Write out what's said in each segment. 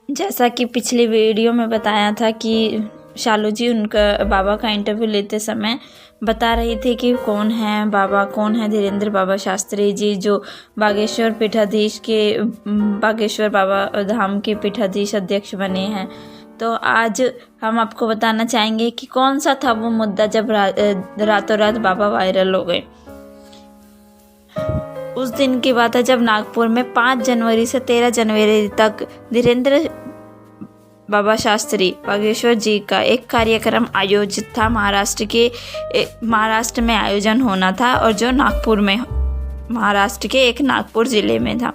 जैसा कि पिछली वीडियो में बताया था कि शालू जी उनका बाबा का इंटरव्यू लेते समय बता रही थी कि कौन है बाबा, कौन है धीरेन्द्र बाबा शास्त्री जी, जो बागेश्वर पीठाधीश के बागेश्वर बाबा धाम के पीठाधीश अध्यक्ष बने हैं। तो आज हम आपको बताना चाहेंगे कि कौन सा था वो मुद्दा जब रातों रात बाबा वायरल हो गए। उस दिन की बात है जब नागपुर में 5 जनवरी से 13 जनवरी तक धीरेन्द्र बाबा शास्त्री बागेश्वर जी का एक कार्यक्रम आयोजित था। महाराष्ट्र में आयोजन होना था और जो महाराष्ट्र के एक नागपुर ज़िले में था।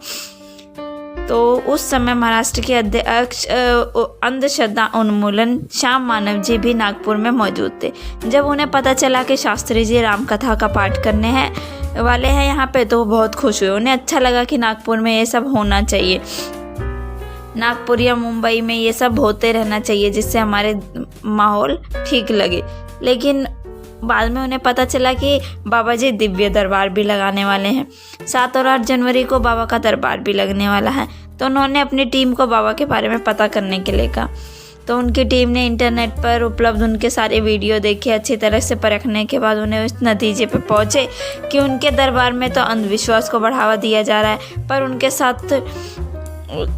तो उस समय महाराष्ट्र के अध्यक्ष अंधश्रद्धा उन्मूलन श्याम मानव जी भी नागपुर में मौजूद थे। जब उन्हें पता चला कि शास्त्री जी राम कथा का पाठ करने वाले हैं यहाँ पे, तो बहुत खुश हुए। उन्हें अच्छा लगा कि नागपुर में ये सब होना चाहिए, नागपुर या मुंबई में ये सब होते रहना चाहिए, जिससे हमारे माहौल ठीक लगे। लेकिन बाद में उन्हें पता चला कि बाबा जी दिव्य दरबार भी लगाने वाले हैं। 7 और 8 जनवरी को बाबा का दरबार भी लगने वाला है। तो उन्होंने अपनी टीम को बाबा के बारे में पता करने के लिए कहा। तो उनकी टीम ने इंटरनेट पर उपलब्ध उनके सारे वीडियो देखे। अच्छी तरह से परखने के बाद उन्हें उस नतीजे पर पहुँचे कि उनके दरबार में तो अंधविश्वास को बढ़ावा दिया जा रहा है, पर उनके साथ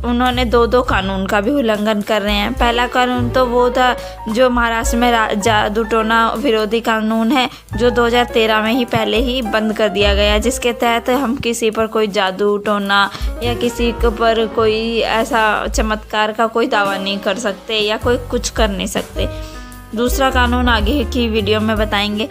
उन्होंने 2 कानून का भी उल्लंघन कर रहे हैं। पहला कानून तो वो था जो महाराष्ट्र में जादू टोना विरोधी कानून है, जो 2013 में ही पहले ही बंद कर दिया गया, जिसके तहत हम किसी पर कोई जादू टोना या किसी पर कोई ऐसा चमत्कार का कोई दावा नहीं कर सकते या कोई कुछ कर नहीं सकते। दूसरा कानून आगे की वीडियो में बताएंगे।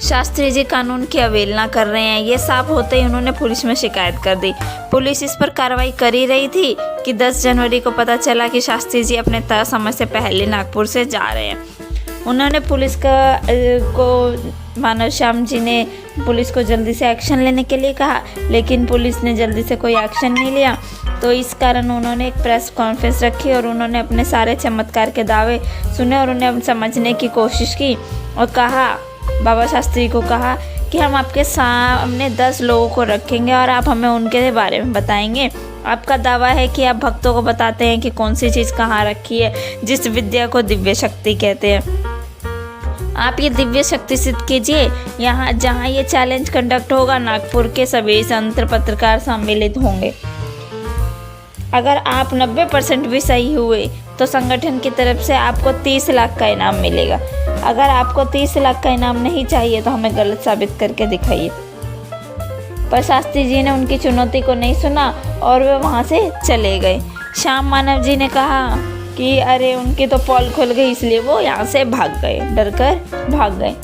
शास्त्री जी कानून की अवहेलना कर रहे हैं, ये साफ होते ही उन्होंने पुलिस में शिकायत कर दी। पुलिस इस पर कार्रवाई कर ही रही थी कि 10 जनवरी को पता चला कि शास्त्री जी अपने तय समय से पहले नागपुर से जा रहे हैं। उन्होंने पुलिस को मानव श्याम जी ने पुलिस को जल्दी से एक्शन लेने के लिए कहा, लेकिन पुलिस ने जल्दी से कोई एक्शन नहीं लिया। तो इस कारण उन्होंने एक प्रेस कॉन्फ्रेंस रखी और उन्होंने अपने सारे चमत्कार के दावे सुने और उन्हें समझने की कोशिश की और कहा, बाबा शास्त्री को कहा कि हम आपके सामने 10 लोगों को रखेंगे और आप हमें उनके बारे में बताएंगे। आपका दावा है कि आप भक्तों को बताते हैं कि कौन सी चीज़ कहाँ रखी है, जिस विद्या को दिव्य शक्ति कहते हैं। आप ये दिव्य शक्ति सिद्ध कीजिए। यहाँ जहाँ ये चैलेंज कंडक्ट होगा, नागपुर के सभी संत पत्रकार सम्मिलित होंगे। अगर आप 90% भी सही हुए तो संगठन की तरफ से आपको 30 लाख का इनाम मिलेगा। अगर आपको 30 लाख का इनाम नहीं चाहिए तो हमें गलत साबित करके दिखाइए। पर शास्त्री जी ने उनकी चुनौती को नहीं सुना और वे वहाँ से चले गए। श्याम मानव जी ने कहा कि अरे उनकी तो पोल खुल गई, इसलिए वो यहाँ से भाग गए, डर कर भाग गए।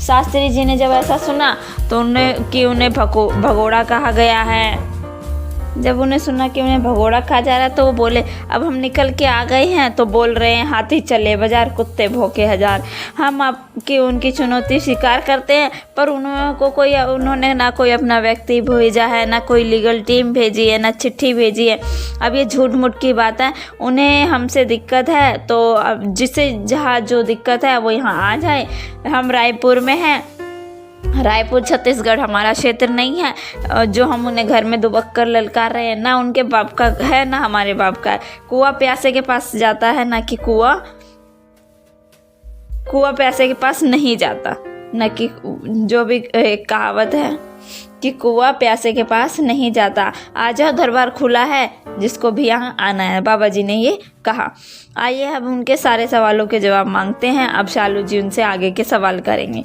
शास्त्री जी ने जब ऐसा सुना तो उन्हें भगोड़ा कहा गया है। जब उन्हें सुना कि उन्हें भगोड़ा कहा जा रहा है तो वो बोले, अब हम निकल के आ गए हैं तो बोल रहे हैं हाथी चले बाजार, कुत्ते भौंके हजार। हम आपकी उनकी चुनौती स्वीकार करते हैं, पर उन्होंने ना कोई अपना व्यक्ति भेजा है, ना कोई लीगल टीम भेजी है, ना चिट्ठी भेजी है। अब ये झूठ मूठ की बात है। उन्हें हमसे दिक्कत है तो अब जिसे जहाँ जो दिक्कत है वो यहाँ आ जाए। हम रायपुर में हैं, रायपुर छत्तीसगढ़ हमारा क्षेत्र नहीं है जो हम उन्हें घर में दुबक्कर ललकार रहे हैं। ना उनके बाप का है ना हमारे बाप का है। कुआं प्यासे के पास जाता है, ना कि कुआं प्यासे के पास नहीं जाता। ना कि जो भी एक कहावत है कि कुआं प्यासे के पास नहीं जाता। आ जाओ, दरबार खुला है, जिसको भी यहाँ आना है, बाबा जी ने ये कहा। आइए हम उनके सारे सवालों के जवाब मांगते हैं। अब शालू जी उनसे आगे के सवाल करेंगे।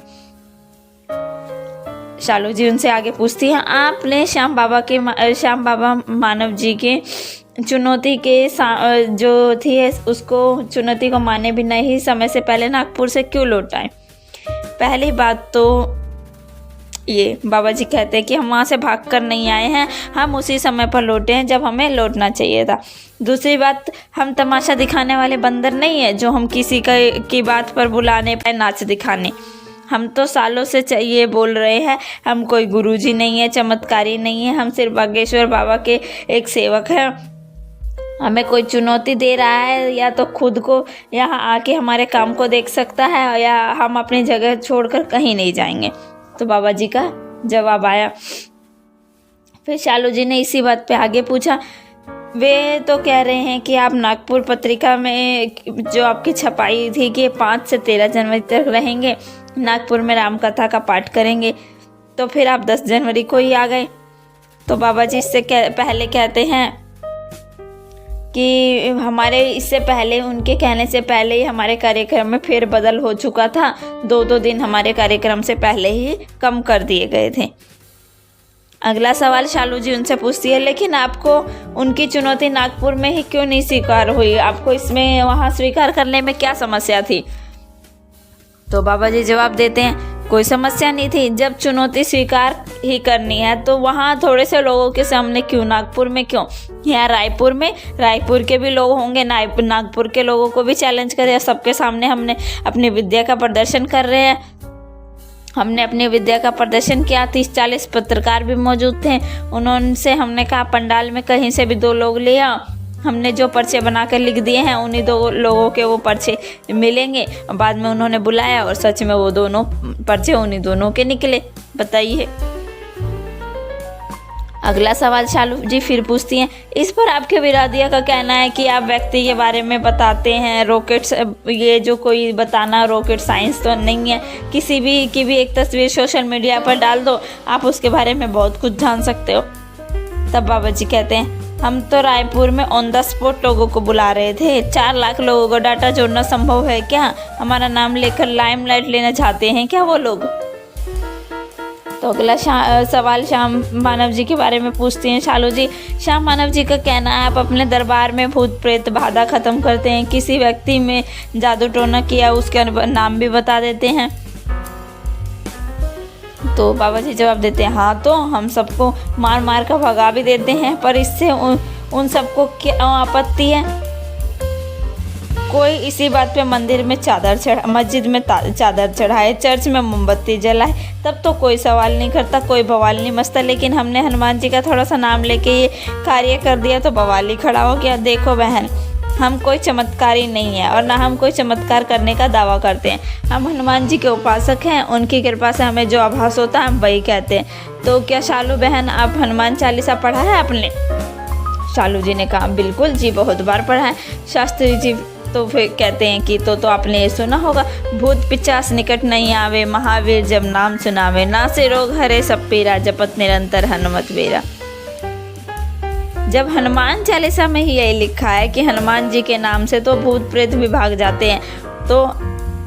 शालू जी उनसे आगे पूछती हैं, आपने श्याम बाबा मानव जी के चुनौती के जो थी उसको चुनौती को माने बिना ही समय से पहले नागपुर से क्यों लौटाए? पहली बात तो ये बाबा जी कहते हैं कि हम वहाँ से भागकर नहीं आए हैं, हम उसी समय पर लौटे हैं जब हमें लौटना चाहिए था। दूसरी बात, हम तमाशा दिखाने वाले बंदर नहीं है जो हम किसी की बात पर बुलाने पर नाच दिखाने। हम तो सालों से ये बोल रहे हैं, हम कोई गुरुजी नहीं है, चमत्कारी नहीं है, हम सिर्फ बागेश्वर बाबा के एक सेवक हैं। हमें कोई चुनौती दे रहा है या तो खुद को यहाँ आके हमारे काम को देख सकता है, या हम अपनी जगह छोड़कर कहीं नहीं जाएंगे। तो बाबा जी का जवाब आया। फिर शालू जी ने इसी बात पे आगे पूछा। वे तो कह रहे हैं कि आप नागपुर पत्रिका में जो आपकी छपाई थी कि 5 से 13 जनवरी तक रहेंगे, नागपुर में रामकथा का पाठ करेंगे, तो फिर आप 10 जनवरी को ही आ गए। तो बाबा जी इससे पहले कहते हैं कि हमारे इससे पहले, उनके कहने से पहले ही हमारे कार्यक्रम में फेरबदल हो चुका था। 2-2 दिन हमारे कार्यक्रम से पहले ही कम कर दिए गए थे। अगला सवाल शालू जी उनसे पूछती है, लेकिन आपको उनकी चुनौती नागपुर में ही क्यों नहीं स्वीकार हुई? आपको इसमें वहाँ स्वीकार करने में क्या समस्या थी? तो बाबा जी जवाब देते हैं, कोई समस्या नहीं थी। जब चुनौती स्वीकार ही करनी है तो वहाँ थोड़े से लोगों के सामने क्यों, नागपुर में क्यों? यहाँ रायपुर के भी लोग होंगे, नागपुर के लोगों को भी चैलेंज करें। सबके सामने हमने अपनी विद्या का प्रदर्शन कर रहे हैं। हमने अपनी विद्या का प्रदर्शन किया। 30-40 पत्रकार भी मौजूद थे। उनसे हमने कहा पंडाल में कहीं से भी 2 लोग लिया, हमने जो पर्चे बनाकर लिख दिए हैं उन्हीं 2 लोगों के वो पर्चे मिलेंगे। बाद में उन्होंने बुलाया और सच में वो दोनों पर्चे उन्हीं दोनों के निकले। बताइए। अगला सवाल शालू जी फिर पूछती हैं, इस पर आपके विरोधियों का कहना है कि आप व्यक्ति के बारे में बताते हैं, रॉकेट्स, ये जो कोई बताना रॉकेट साइंस तो नहीं है। किसी भी की भी एक तस्वीर सोशल मीडिया पर डाल दो, आप उसके बारे में बहुत कुछ जान सकते हो। तब बाबा जी कहते हैं, हम तो रायपुर में ऑन द स्पॉट लोगों को बुला रहे थे। 4 लाख लोगों को डाटा जोड़ना संभव है क्या? हमारा नाम लेकर लाइमलाइट लेना चाहते हैं क्या वो लोग? तो अगला सवाल श्याम मानव जी के बारे में पूछती हैं शालू जी। श्याम मानव जी का कहना है आप अपने दरबार में भूत प्रेत बाधा खत्म करते हैं, किसी व्यक्ति में जादू टोना किया उसके नाम भी बता देते हैं। तो बाबा जी जवाब देते हैं, हाँ तो हम सबको मार मार कर भगा भी देते हैं, पर इससे उन सबको क्या आपत्ति है? कोई इसी बात पे मंदिर में मस्जिद में चादर चढ़ाए, चर्च में मोमबत्ती जलाए, तब तो कोई सवाल नहीं करता, कोई बवाल नहीं मचता। लेकिन हमने हनुमान जी का थोड़ा सा नाम लेके ये कार्य कर दिया तो बवाल ही खड़ा हो गया। देखो बहन, हम कोई चमत्कारी नहीं है और ना हम कोई चमत्कार करने का दावा करते हैं। हम हनुमान जी के उपासक हैं, उनकी कृपा से हमें जो आभास होता है हम वही कहते हैं। तो क्या शालू बहन आप हनुमान चालीसा पढ़ा है आपने? शालू जी ने कहा, बिल्कुल जी, बहुत बार पढ़ा है। शास्त्री जी तो फिर कहते हैं कि तो आपने ये सुना होगा, भूत पिचास निकट नहीं आवे, महावीर जब नाम सुनावे, ना से रोग हरे सब पीरा, जपत निरंतर हनुमत वेरा। जब हनुमान चालीसा में ही यही लिखा है कि हनुमान जी के नाम से तो भूत प्रेत भी भाग जाते हैं, तो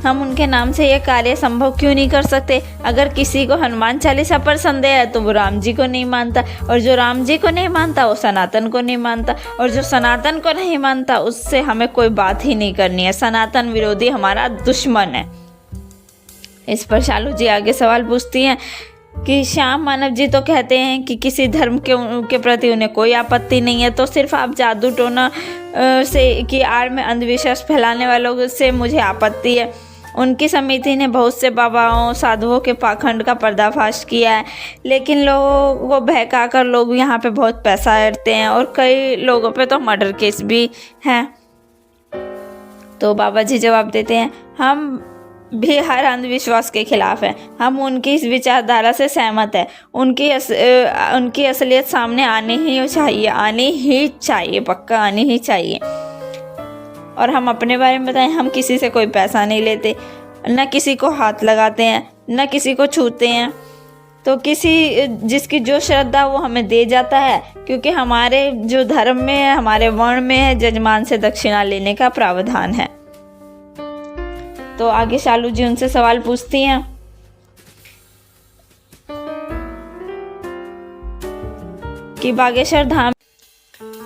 हम उनके नाम से ये कार्य संभव क्यों नहीं कर सकते? अगर किसी को हनुमान चालीसा पर संदेह है तो वो राम जी को नहीं मानता, और जो राम जी को नहीं मानता वो सनातन को नहीं मानता, और जो सनातन को नहीं मानता उससे हमें कोई बात ही नहीं करनी है। सनातन विरोधी हमारा दुश्मन है। इस पर शालू जी आगे सवाल पूछती हैं कि श्याम मानव जी तो कहते हैं कि किसी धर्म के प्रति उन्हें कोई आपत्ति नहीं है, तो सिर्फ आप जादू टोना से की आड़ में अंधविश्वास फैलाने वालों से मुझे आपत्ति है। उनकी समिति ने बहुत से बाबाओं साधुओं के पाखंड का पर्दाफाश किया है, लेकिन लोगों को बहकाकर लोग यहाँ पे बहुत पैसा ऐंठते हैं और कई लोगों पे तो मर्डर केस भी हैं। तो बाबा जी जवाब देते हैं, हम भी हर अंधविश्वास के खिलाफ है। हम उनकी इस विचारधारा से सहमत है। उनकी असलियत सामने आनी ही चाहिए, पक्का आनी ही चाहिए। और हम अपने बारे में बताएं, हम किसी से कोई पैसा नहीं लेते, न किसी को हाथ लगाते हैं, न किसी को छूते हैं। तो जिसकी जो श्रद्धा वो हमें दे जाता है, क्योंकि हमारे जो धर्म में है, हमारे वर्ण में है, जजमान से दक्षिणा लेने का प्रावधान है। तो आगे शालू जी उनसे सवाल पूछती हैं कि बागेश्वर धाम,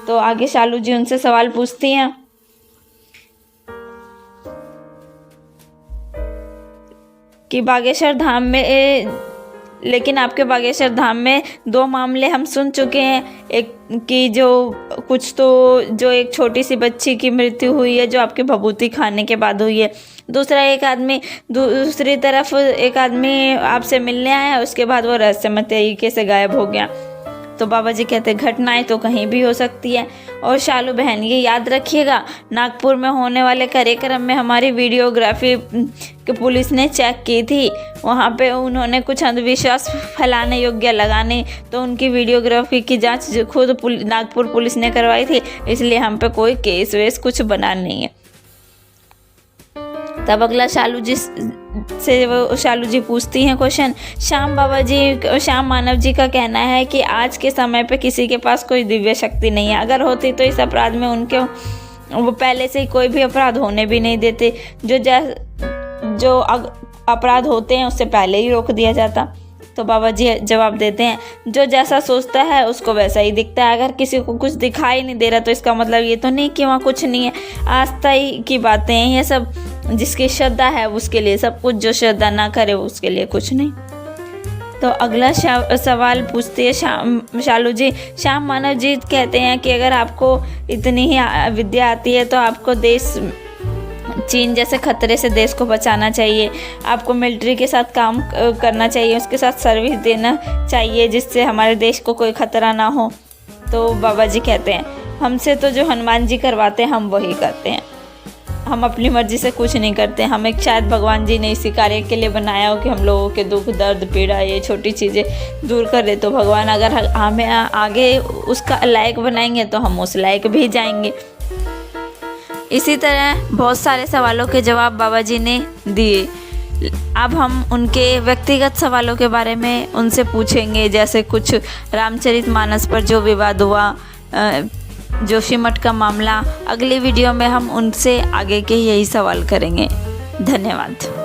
तो आगे शालू जी उनसे सवाल पूछती हैं कि बागेश्वर धाम में, लेकिन आपके बागेश्वर धाम में 2 मामले हम सुन चुके हैं। एक कि जो एक छोटी सी बच्ची की मृत्यु हुई है जो आपके भभूति खाने के बाद हुई है। दूसरी तरफ एक आदमी आपसे मिलने आया, उसके बाद वो रहस्यमय तरीके से गायब हो गया। तो बाबा जी कहते हैं घटनाएं तो कहीं भी हो सकती है। और शालू बहन ये याद रखिएगा, नागपुर में होने वाले कार्यक्रम में हमारी वीडियोग्राफी की पुलिस ने चेक की थी, वहाँ पे उन्होंने कुछ अंधविश्वास फैलाने योग्य लगाने, तो उनकी वीडियोग्राफी की जांच खुद नागपुर पुलिस ने करवाई थी, इसलिए हम पे कोई केस वेस कुछ बना नहीं है। तब अगला शालू जी पूछती हैं क्वेश्चन, श्याम मानव जी का कहना है कि आज के समय पे किसी के पास कोई दिव्य शक्ति नहीं है, अगर होती तो इस अपराध में उनके वो पहले से ही कोई भी अपराध होने भी नहीं देते, जो अपराध होते हैं उससे पहले ही रोक दिया जाता। तो बाबा जी जवाब देते हैं, जो जैसा सोचता है उसको वैसा ही दिखता है, अगर किसी को कुछ दिखाई नहीं दे रहा तो इसका मतलब ये तो नहीं कि वहाँ कुछ नहीं है, आस्था ही की बातें हैं ये सब, जिसकी श्रद्धा है उसके लिए सब कुछ, जो श्रद्धा ना करे उसके लिए कुछ नहीं। तो अगला सवाल पूछते हैं शालू जी, श्याम मानव जी कहते हैं कि अगर आपको इतनी ही विद्या आती है तो आपको चीन जैसे खतरे से देश को बचाना चाहिए, आपको मिलिट्री के साथ काम करना चाहिए, उसके साथ सर्विस देना चाहिए जिससे हमारे देश को कोई खतरा ना हो। तो बाबा जी कहते हैं, हमसे तो जो हनुमान जी करवाते हैं हम वही करते हैं, हम अपनी मर्जी से कुछ नहीं करते। हमें शायद भगवान जी ने इसी कार्य के लिए बनाया हो कि हम लोगों के दुख दर्द पीड़ा ये छोटी चीज़ें दूर कर दे, तो भगवान अगर हमें आगे उसका लायक बनाएंगे तो हम उस लायक भी जाएंगे। इसी तरह बहुत सारे सवालों के जवाब बाबा जी ने दिए। अब हम उनके व्यक्तिगत सवालों के बारे में उनसे पूछेंगे, जैसे कुछ रामचरितमानस पर जो विवाद हुआ, जोशीमठ का मामला। अगली वीडियो में हम उनसे आगे के यही सवाल करेंगे। धन्यवाद।